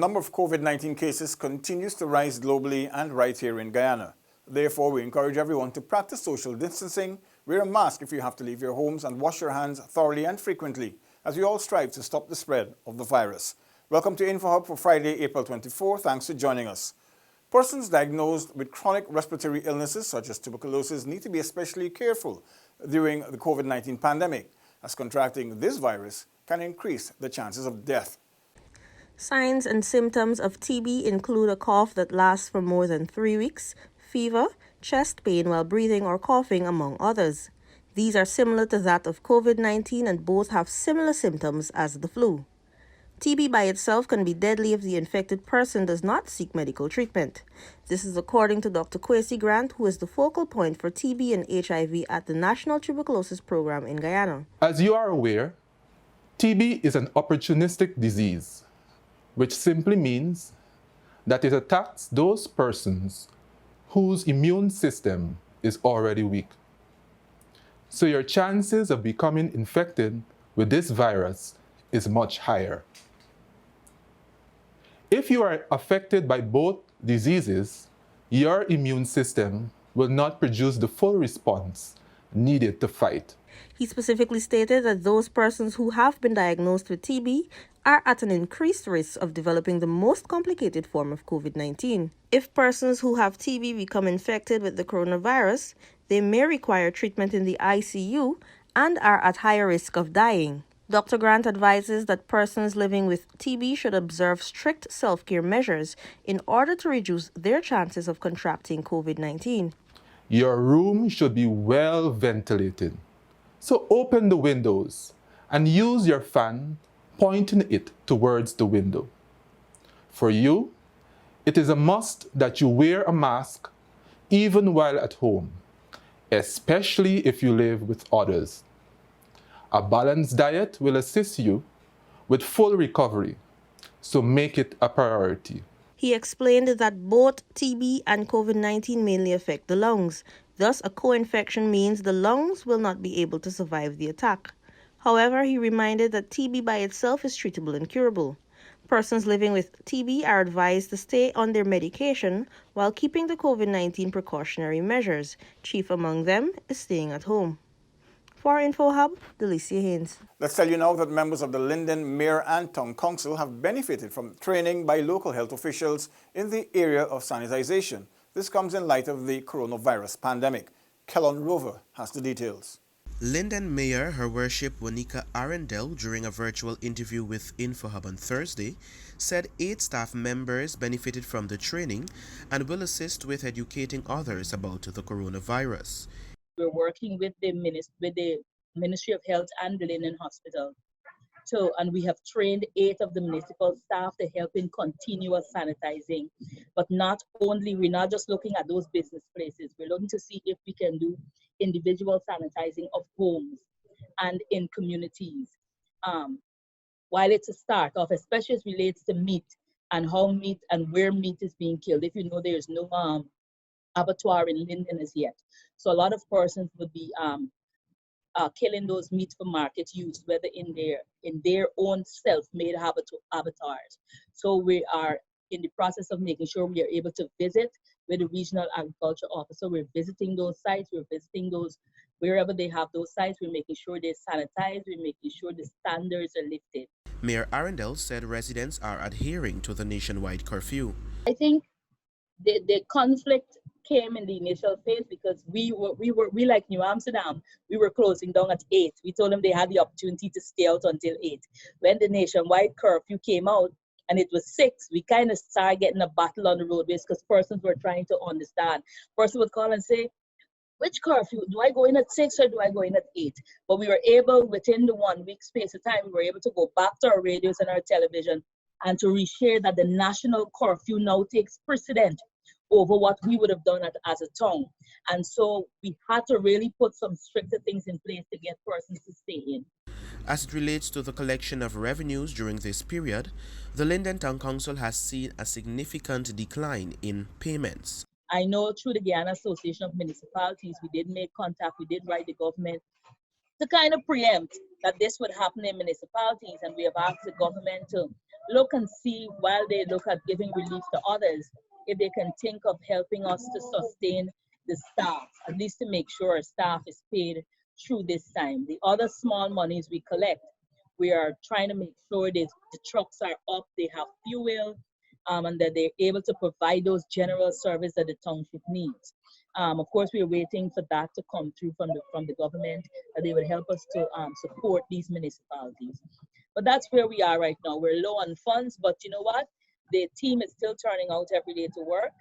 number of COVID-19 cases continues to rise globally and right here in Guyana. Therefore, we encourage everyone to practice social distancing, wear a mask if you have to leave your homes, and wash your hands thoroughly and frequently as we all strive to stop the spread of the virus. Welcome to InfoHub for Friday, April 24. Thanks for joining us. Persons diagnosed with chronic respiratory illnesses such as tuberculosis need to be especially careful during the COVID-19 pandemic, as contracting this virus can increase the chances of death. Signs and symptoms of TB include a cough that lasts for more than 3 weeks, fever, chest pain while breathing or coughing, among others. These are similar to that of COVID-19 and both have similar symptoms as the flu. TB by itself can be deadly if the infected person does not seek medical treatment. This is according to Dr. Kwesi Grant, who is the focal point for TB and HIV at the National Tuberculosis Program in Guyana. As you are aware, TB is an opportunistic disease, which simply means that it attacks those persons whose immune system is already weak. So your chances of becoming infected with this virus is much higher. If you are affected by both diseases, your immune system will not produce the full response needed to fight. He specifically stated that those persons who have been diagnosed with TB are at an increased risk of developing the most complicated form of COVID-19. If persons who have TB become infected with the coronavirus, they may require treatment in the ICU and are at higher risk of dying. Dr. Grant advises that persons living with TB should observe strict self-care measures in order to reduce their chances of contracting COVID-19. Your room should be well ventilated. So open the windows and use your fan, pointing it towards the window. For you, it is a must that you wear a mask even while at home, especially if you live with others. A balanced diet will assist you with full recovery, so make it a priority. He explained that both TB and COVID-19 mainly affect the lungs. Thus, a co-infection means the lungs will not be able to survive the attack. However, he reminded that TB by itself is treatable and curable. Persons living with TB are advised to stay on their medication while keeping the COVID-19 precautionary measures. Chief among them is staying at home. For InfoHub, Delicia Haynes. Let's tell you now that members of the Linden Mayor and Town Council have benefited from training by local health officials in the area of sanitization. This comes in light of the coronavirus pandemic. Kellon Rover has the details. Linden Mayor, Her Worship Wanika Arundel, during a virtual interview with InfoHub on Thursday, said 8 staff members benefited from the training and will assist with educating others about the coronavirus. We're working with the Ministry of Health and the Linden Hospital. And we have trained 8 of the municipal staff to help in continuous sanitizing. But not only, we're not just looking at those business places, we're looking to see if we can do individual sanitizing of homes and in communities. While it's a start off, especially as relates to meat and how meat and where meat is being killed. If you know, there's no abattoir in Linden as yet. So a lot of persons would be killing those meat for market use, whether in their own self-made abattoirs. So we are in the process of making sure we are able to visit with the regional agriculture officer. We're visiting those sites, we're visiting those wherever they have those sites, we're making sure they're sanitized, we're making sure the standards are lifted. Mayor Arundel said residents are adhering to the nationwide curfew. I think the conflict came in the initial phase because we like New Amsterdam, we were closing down at 8. We told them they had the opportunity to stay out until 8. When the nationwide curfew came out and it was 6, we kind of started getting a battle on the roadways because persons were trying to understand. Person would call and say, which curfew? Do I go in at 6 or do I go in at 8? But we were able, within the 1 week space of time, we were able to go back to our radios and our television and to reshare that the national curfew now takes precedent over what we would have done as a town. And so we had to really put some stricter things in place to get persons to stay in. As it relates to the collection of revenues during this period, the Linden Town Council has seen a significant decline in payments. I know through the Guyana Association of Municipalities, we did make contact, we did write the government to kind of preempt that this would happen in municipalities, and we have asked the government to look and see, while they look at giving relief to others, if they can think of helping us to sustain the staff, at least to make sure our staff is paid through this time. The other small monies we collect, we are trying to make sure that the trucks are up, they have fuel, and that they're able to provide those general service that the township needs. Of course, we're waiting for that to come through from the government, that they will help us to support these municipalities. But that's where we are right now. We're low on funds, but you know what? The team is still turning out every day to work.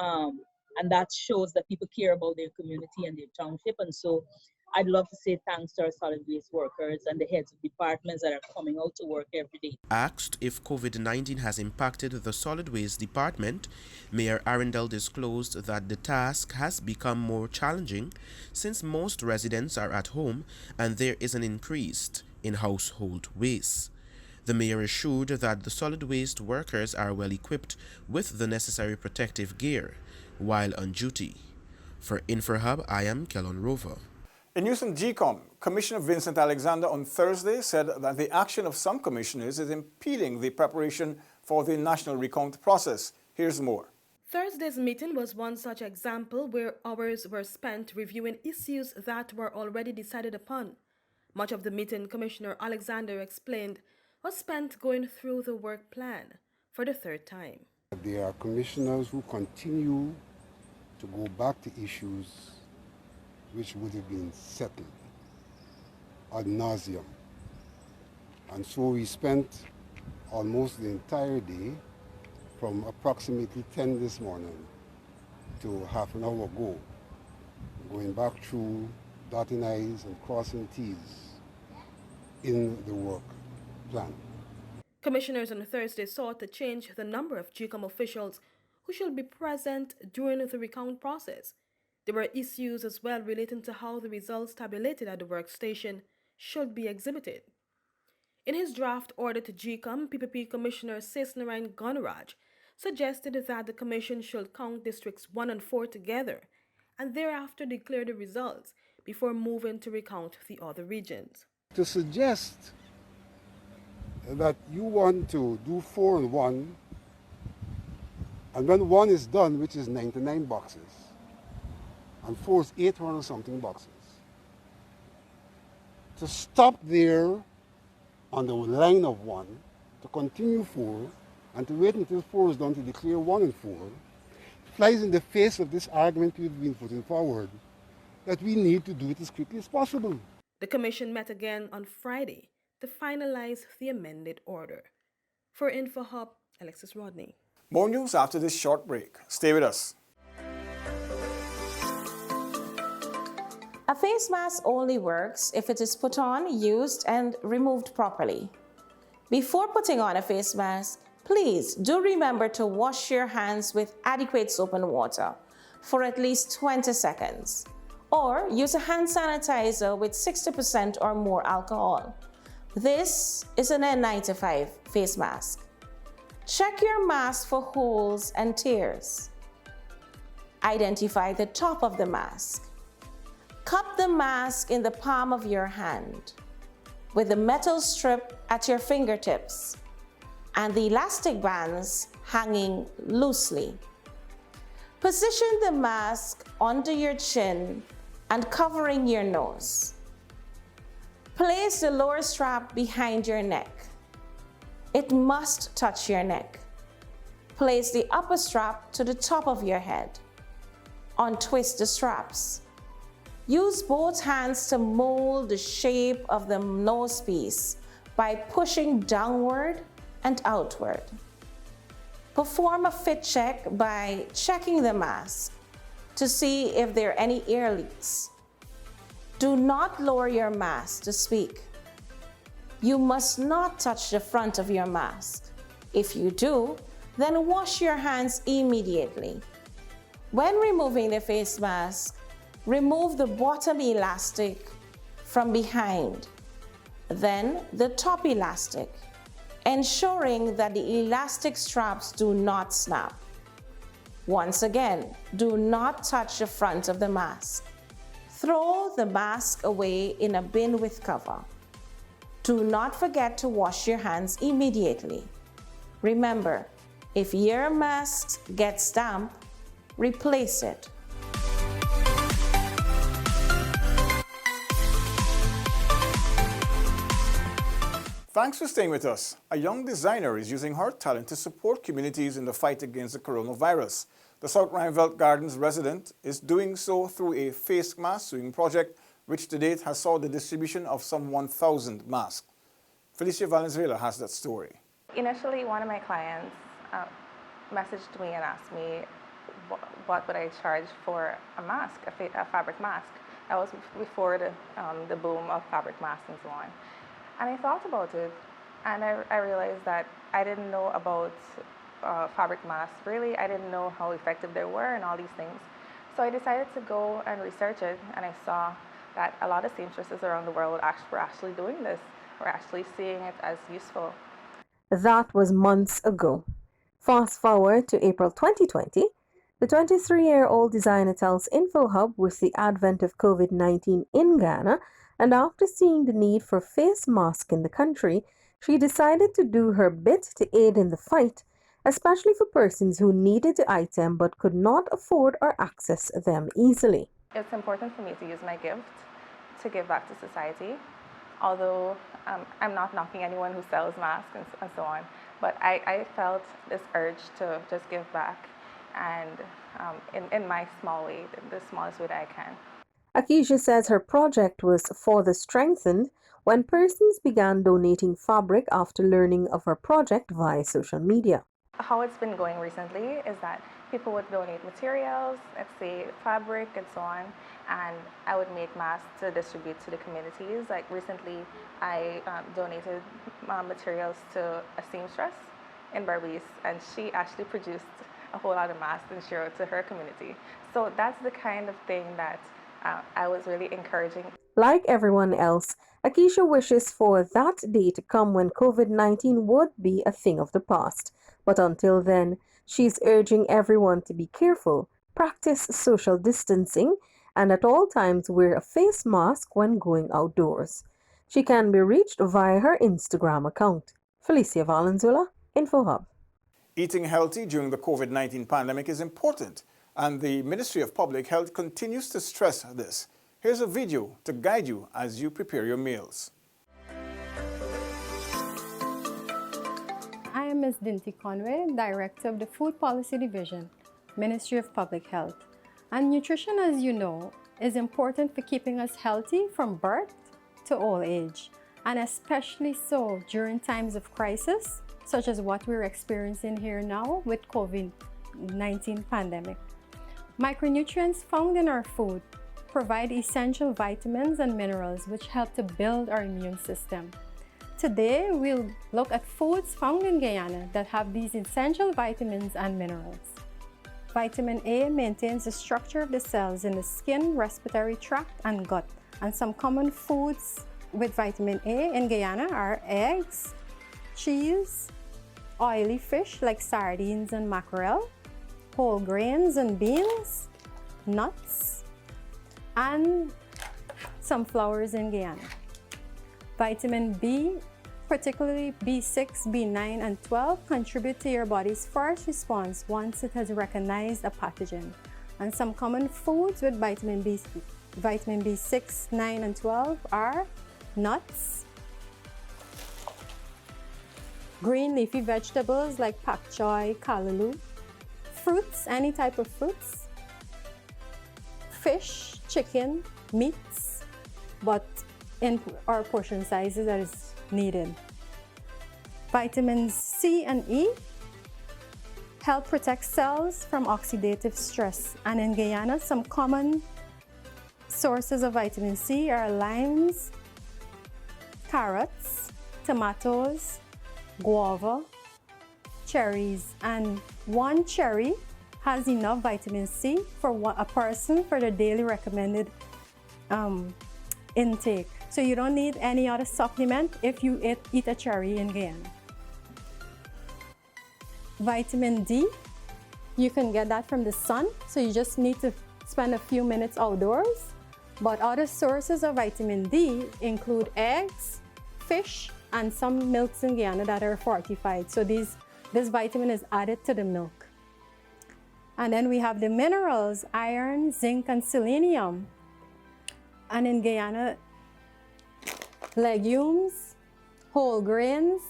And that shows that people care about their community and their township. And so I'd love to say thanks to our solid waste workers and the heads of departments that are coming out to work every day. Asked if COVID-19 has impacted the solid waste department, Mayor Arundel disclosed that the task has become more challenging since most residents are at home and there is an increase in household waste. The mayor assured that the solid waste workers are well equipped with the necessary protective gear while on duty. For InfoHub, I am Kellon Rover. In news from GCOM, Commissioner Vincent Alexander on Thursday said that the action of some commissioners is impeding the preparation for the national recount process. Here's more. Thursday's meeting was one such example where hours were spent reviewing issues that were already decided upon. Much of the meeting, Commissioner Alexander explained, was spent going through the work plan for the third time. There are commissioners who continue to go back to issues which would have been settled ad nauseum. And so we spent almost the entire day from approximately 10 this morning to half an hour ago, going back through dotting I's and crossing T's in the work plan. Commissioners on Thursday sought to change the number of GCOM officials who should be present during the recount process. There were issues as well relating to how the results tabulated at the workstation should be exhibited. In his draft order to GCOM, PPP Commissioner Sesnarayan Gunaraj suggested that the commission should count districts 1 and 4 together and thereafter declare the results before moving to recount the other regions. To suggest that you want to do 4 and 1, and when 1 is done, which is 99 boxes, and 4 is 800 something boxes, to stop there on the line of 1, to continue 4, and to wait until 4 is done to declare 1 and 4, flies in the face of this argument we've been putting forward, that we need to do it as quickly as possible. The commission met again on Friday to finalize the amended order. For InfoHub, Alexis Rodney. More news after this short break. Stay with us. A face mask only works if it is put on, used, and removed properly. Before putting on a face mask, please do remember to wash your hands with adequate soap and water for at least 20 seconds, or use a hand sanitizer with 60% or more alcohol. This is an N95 face mask. Check your mask for holes and tears. Identify the top of the mask. Cup the mask in the palm of your hand with the metal strip at your fingertips and the elastic bands hanging loosely. Position the mask under your chin and covering your nose. Place the lower strap behind your neck. It must touch your neck. Place the upper strap to the top of your head. Untwist the straps. Use both hands to mold the shape of the nose piece by pushing downward and outward. Perform a fit check by checking the mask to see if there are any air leaks. Do not lower your mask to speak. You must not touch the front of your mask. If you do, then wash your hands immediately. When removing the face mask, remove the bottom elastic from behind, then the top elastic, ensuring that the elastic straps do not snap. Once again, do not touch the front of the mask. Throw the mask away in a bin with cover. Do not forget to wash your hands immediately. Remember, if your mask gets damp, replace it. Thanks for staying with us. A young designer is using her talent to support communities in the fight against the coronavirus. The South Rhineveld Gardens resident is doing so through a face mask sewing project, which to date has saw the distribution of some 1,000 masks. Felicia Valenzuela has that story. Initially, one of my clients messaged me and asked me what would I charge for a mask, a fabric mask. That was before the boom of fabric masks and so on. And I thought about it, and I realized that I didn't know about fabric masks. Really, I didn't know how effective they were and all these things. So I decided to go and research it, and I saw that a lot of seamstresses around the world were actually doing this, were actually seeing it as useful. That was months ago. Fast forward to April 2020, the 23-year-old designer tells InfoHub with the advent of COVID-19 in Ghana, and after seeing the need for face masks in the country, she decided to do her bit to aid in the fight, especially for persons who needed the item but could not afford or access them easily. It's important for me to use my gift to give back to society, although I'm not knocking anyone who sells masks and so on, but I felt this urge to just give back, and in my small way, the smallest way that I can. Akeisha says her project was further strengthened when persons began donating fabric after learning of her project via social media. How it's been going recently is that people would donate materials, let's say fabric and so on, and I would make masks to distribute to the communities. Like recently, I donated materials to a seamstress in Berbice, and she actually produced a whole lot of masks and shared it to her community. So that's the kind of thing that I was really encouraging. Like everyone else, Akeisha wishes for that day to come when COVID-19 would be a thing of the past. But until then, she's urging everyone to be careful, practice social distancing, and at all times wear a face mask when going outdoors. She can be reached via her Instagram account. Felicia Valenzuela, InfoHub. Eating healthy during the COVID-19 pandemic is important, and the Ministry of Public Health continues to stress this. Here's a video to guide you as you prepare your meals. I am Ms. Dinty Conway, Director of the Food Policy Division, Ministry of Public Health. And nutrition, as you know, is important for keeping us healthy from birth to old age, and especially so during times of crisis, such as what we're experiencing here now with COVID-19 pandemic. Micronutrients found in our food provide essential vitamins and minerals which help to build our immune system. Today, we'll look at foods found in Guyana that have these essential vitamins and minerals. Vitamin A maintains the structure of the cells in the skin, respiratory tract, and gut. And some common foods with vitamin A in Guyana are eggs, cheese, oily fish like sardines and mackerel, whole grains and beans, nuts, and some flowers in Guyana. Vitamin B, particularly B6, B9, and 12, contribute to your body's first response once it has recognized a pathogen. And some common foods with vitamin B6, 9, and 12 are nuts, green leafy vegetables like pak choy, callaloo, fruits, any type of fruits, fish, chicken, meats, but in our portion sizes that is needed. Vitamins C and E help protect cells from oxidative stress. And in Guyana, some common sources of vitamin C are limes, carrots, tomatoes, guava, cherries, and one cherry has enough vitamin C for a person for the daily recommended intake. So you don't need any other supplement if you eat a cherry in Guyana. Vitamin D, you can get that from the sun, so you just need to spend a few minutes outdoors. But other sources of vitamin D include eggs, fish, and some milks in Guyana that are fortified. So these This vitamin is added to the milk. And then we have the minerals, iron, zinc, and selenium. And in Guyana, legumes, whole grains,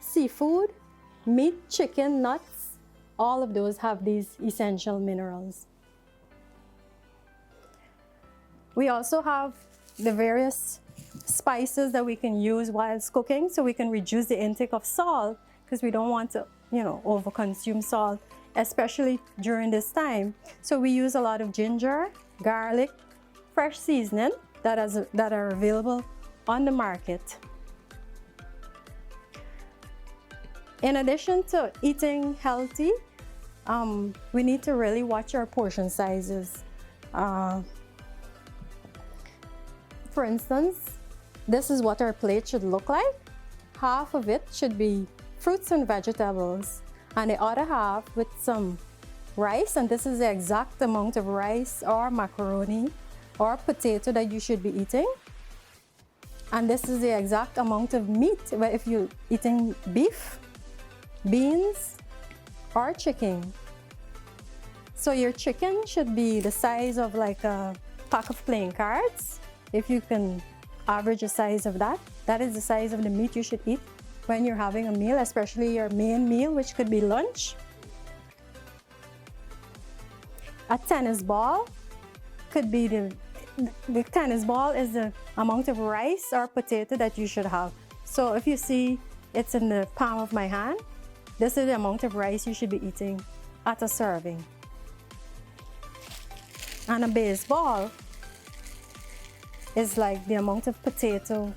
seafood, meat, chicken, nuts, all of those have these essential minerals. We also have the various spices that we can use whilst cooking, so we can reduce the intake of salt because we don't want to, overconsume salt, especially during this time. So we use a lot of ginger, garlic, fresh seasoning that are available on the market. In addition to eating healthy, we need to really watch our portion sizes. For instance, this is what our plate should look like. Half of it should be fruits and vegetables, and the other half with some rice, and this is the exact amount of rice or macaroni or potato that you should be eating. And this is the exact amount of meat, if you're eating beef, beans, or chicken. So your chicken should be the size of like a pack of playing cards. If you can average the size of that, that is the size of the meat you should eat when you're having a meal, especially your main meal, which could be lunch. A tennis ball could be the tennis ball is the amount of rice or potato that you should have. So if you see it's in the palm of my hand, this is the amount of rice you should be eating at a serving. And a baseball is like the amount of potato.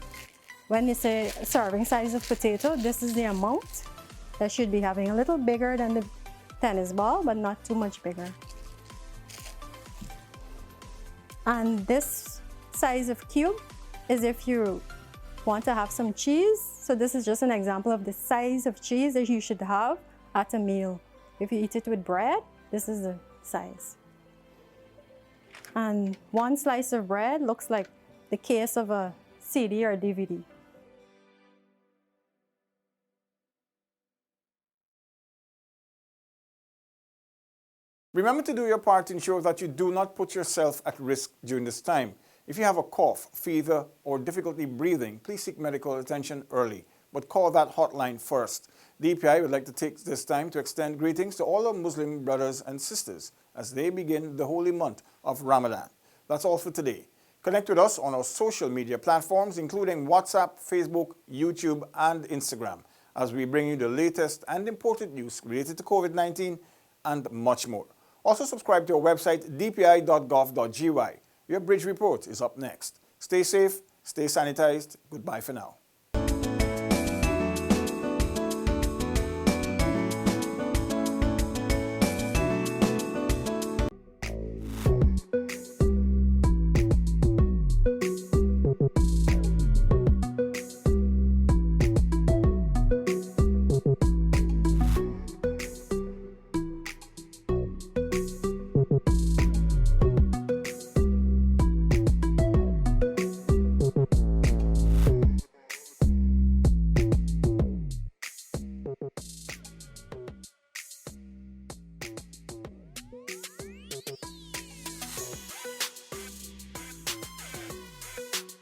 When you say serving size of potato, this is the amount that should be having, a little bigger than the tennis ball, but not too much bigger. And this size of cube is if you want to have some cheese. So this is just an example of the size of cheese that you should have at a meal. If you eat it with bread, this is the size. And one slice of bread looks like the case of a CD or DVD. Remember to do your part to ensure that you do not put yourself at risk during this time. If you have a cough, fever, or difficulty breathing, please seek medical attention early, but call that hotline first. DPI would like to take this time to extend greetings to all our Muslim brothers and sisters as they begin the holy month of Ramadan. That's all for today. Connect with us on our social media platforms, including WhatsApp, Facebook, YouTube, and Instagram, as we bring you the latest and important news related to COVID-19 and much more. Also subscribe to our website, dpi.gov.gy. Your Bridge Report is up next. Stay safe, stay sanitized. Goodbye for now.